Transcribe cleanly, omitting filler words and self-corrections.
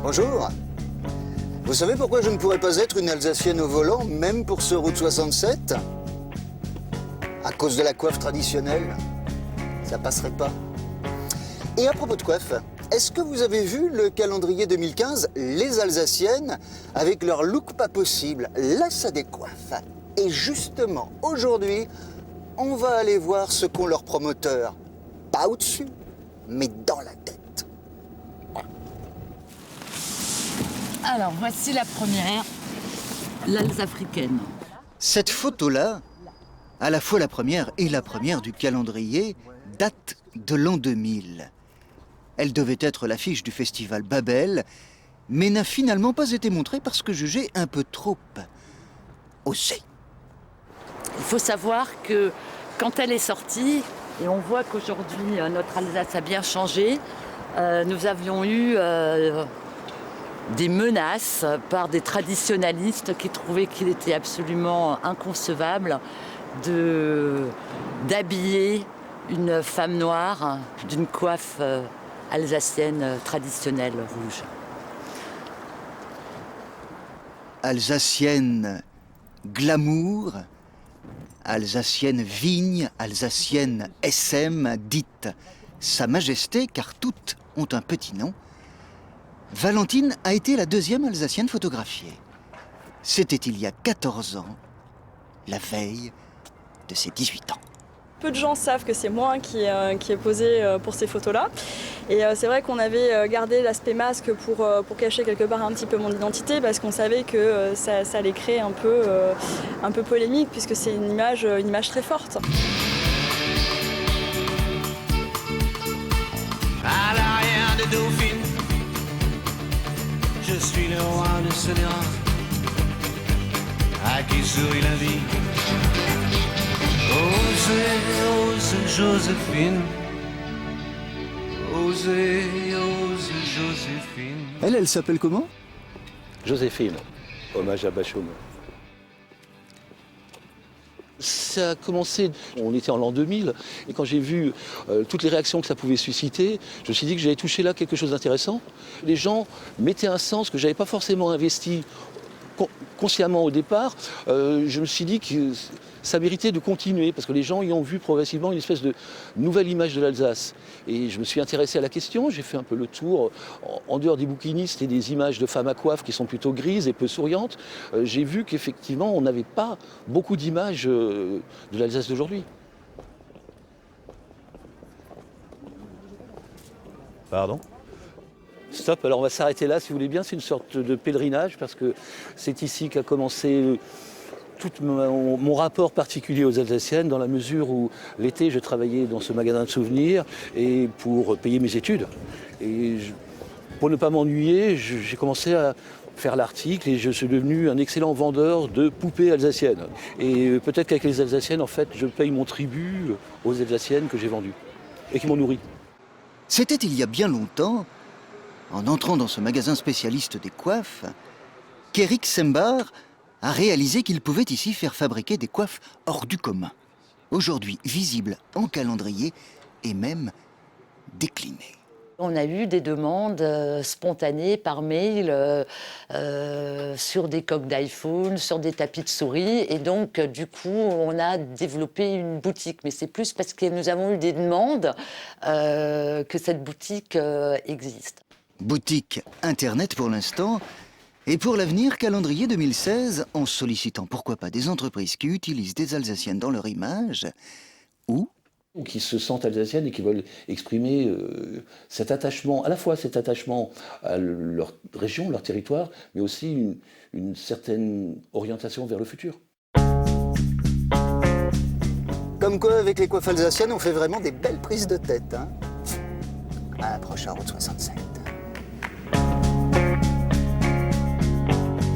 Bonjour. Vous savez pourquoi je ne pourrais pas être une Alsacienne au volant, même pour ce Route 67? À cause de la coiffe traditionnelle. Ça passerait pas. Et à propos de coiffe, est-ce que vous avez vu le calendrier 2015, les Alsaciennes, avec leur look pas possible? Là, ça décoiffe. Et justement, aujourd'hui, on va aller voir ce qu'ont leurs promoteurs. Pas au-dessus, mais dans la tête. Alors, voici la première, l'Alsafricaine. Cette photo-là, à la fois la première et la première du calendrier, date de l'an 2000. Elle devait être l'affiche du festival Babel, mais n'a finalement pas été montrée parce que jugée un peu trop osée. Il faut savoir que quand elle est sortie, et on voit qu'aujourd'hui notre Alsace a bien changé, nous avions eu des menaces par des traditionalistes qui trouvaient qu'il était absolument inconcevable d'habiller une femme noire d'une coiffe alsacienne traditionnelle rouge. Alsacienne glamour, alsacienne vigne, alsacienne SM, dite Sa Majesté, car toutes ont un petit nom, Valentine a été la deuxième Alsacienne photographiée. C'était il y a 14 ans, la veille de ses 18 ans. Peu de gens savent que c'est moi qui ai posé pour ces photos-là. Et c'est vrai qu'on avait gardé l'aspect masque pour cacher quelque part un petit peu mon identité, parce qu'on savait que ça allait créer un peu polémique, puisque c'est une image très forte. À l'arrière de Dauphine, je suis le roi de ce néant, à qui sourit la vie. Osez, osez, Joséphine. Osez, osez, Joséphine. Elle s'appelle comment? Joséphine, hommage à Bachoum. Ça a commencé, on était en l'an 2000, et quand j'ai vu toutes les réactions que ça pouvait susciter, je me suis dit que j'allais toucher là quelque chose d'intéressant. Les gens mettaient un sens que je n'avais pas forcément investi consciemment au départ. Je me suis dit que ça méritait de continuer, parce que les gens y ont vu progressivement une espèce de nouvelle image de l'Alsace. Et je me suis intéressé à la question, j'ai fait un peu le tour, en dehors des bouquinistes et des images de femmes à coiffe qui sont plutôt grises et peu souriantes, j'ai vu qu'effectivement on n'avait pas beaucoup d'images de l'Alsace d'aujourd'hui. Pardon? Stop, alors on va s'arrêter là si vous voulez bien, c'est une sorte de pèlerinage, parce que c'est ici qu'a commencé tout mon rapport particulier aux Alsaciennes, dans la mesure où l'été je travaillais dans ce magasin de souvenirs et pour payer mes études. Et pour ne pas m'ennuyer, j'ai commencé à faire l'article et je suis devenu un excellent vendeur de poupées alsaciennes. Et peut-être qu'avec les Alsaciennes, en fait, je paye mon tribut aux Alsaciennes que j'ai vendues et qui m'ont nourri. C'était il y a bien longtemps, en entrant dans ce magasin spécialiste des coiffes, qu'Éric Sembar a réalisé qu'il pouvait ici faire fabriquer des coiffes hors du commun, aujourd'hui visibles en calendrier et même déclinées. On a eu des demandes spontanées par mail sur des coques d'iPhone, sur des tapis de souris. Et donc, du coup, on a développé une boutique. Mais c'est plus parce que nous avons eu des demandes que cette boutique existe. Boutique Internet pour l'instant, et pour l'avenir, calendrier 2016, en sollicitant pourquoi pas des entreprises qui utilisent des Alsaciennes dans leur image, ou qui se sentent alsaciennes et qui veulent exprimer cet attachement, à la fois cet attachement à leur région, leur territoire, mais aussi une certaine orientation vers le futur. comme quoi avec les coiffes alsaciennes, on fait vraiment des belles prises de tête. Hein. À la prochaine Route 67.